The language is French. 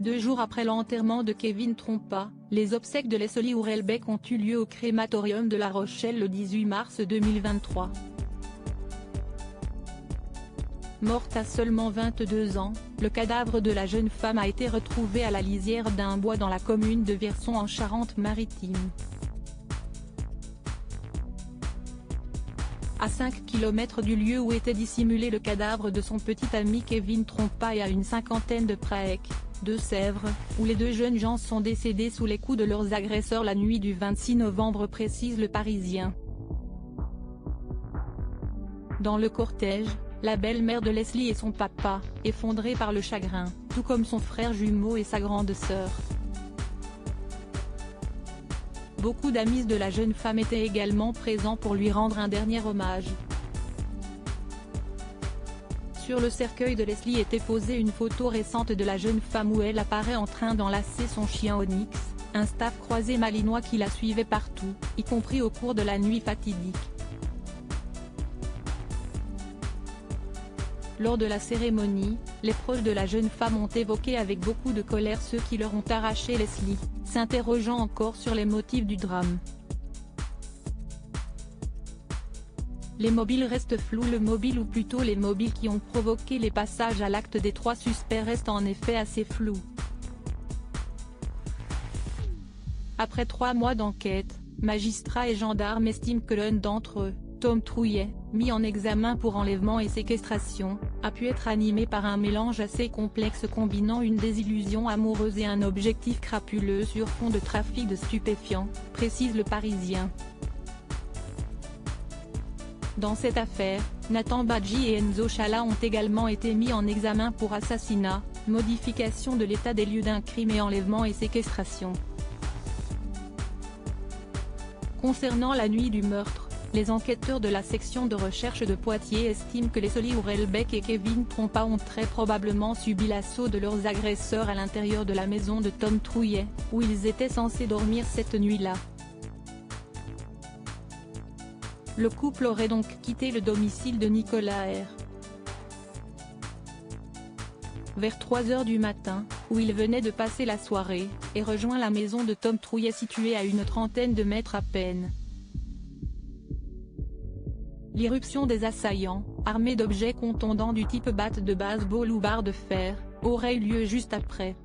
2 jours après l'enterrement de Kevin Trompa, les obsèques de Leslie Hurlbeke ont eu lieu au crématorium de La Rochelle le 18 mars 2023. Morte à seulement 22 ans, le cadavre de la jeune femme a été retrouvé à la lisière d'un bois dans la commune de Virson en Charente-Maritime. À 5 km du lieu où était dissimulé le cadavre de son petit ami Kevin Trompa et à une cinquantaine de Praec, Deux-Sèvres, où les 2 jeunes gens sont décédés sous les coups de leurs agresseurs la nuit du 26 novembre, précise Le Parisien. Dans le cortège, la belle-mère de Leslie et son papa, effondrés par le chagrin, tout comme son frère jumeau et sa grande sœur. Beaucoup d'amis de la jeune femme étaient également présents pour lui rendre un dernier hommage. Sur le cercueil de Leslie était posée une photo récente de la jeune femme où elle apparaît en train d'enlacer son chien Onyx, un staff croisé malinois qui la suivait partout, y compris au cours de la nuit fatidique. Lors de la cérémonie, les proches de la jeune femme ont évoqué avec beaucoup de colère ceux qui leur ont arraché Leslie, s'interrogeant encore sur les motifs du drame. Les mobiles restent flous. Le mobile ou plutôt les mobiles qui ont provoqué les passages à l'acte des 3 suspects restent en effet assez flous. Après 3 mois d'enquête, magistrats et gendarmes estiment que l'un d'entre eux, Tom Trouillet, mis en examen pour enlèvement et séquestration, a pu être animé par un mélange assez complexe combinant une désillusion amoureuse et un objectif crapuleux sur fond de trafic de stupéfiants, précise Le Parisien. Dans cette affaire, Nathan Badji et Enzo Chala ont également été mis en examen pour assassinat, modification de l'état des lieux d'un crime et enlèvement et séquestration. Concernant la nuit du meurtre, les enquêteurs de la section de recherche de Poitiers estiment que Leslie Hurlbeke et Kevin Trompa ont très probablement subi l'assaut de leurs agresseurs à l'intérieur de la maison de Tom Trouillet, où ils étaient censés dormir cette nuit-là. Le couple aurait donc quitté le domicile de Nicolas R. vers 3 h du matin, où il venait de passer la soirée, et rejoint la maison de Tom Trouillet située à une trentaine de mètres à peine. L'irruption des assaillants, armés d'objets contondants du type batte de baseball ou barre de fer, aurait eu lieu juste après.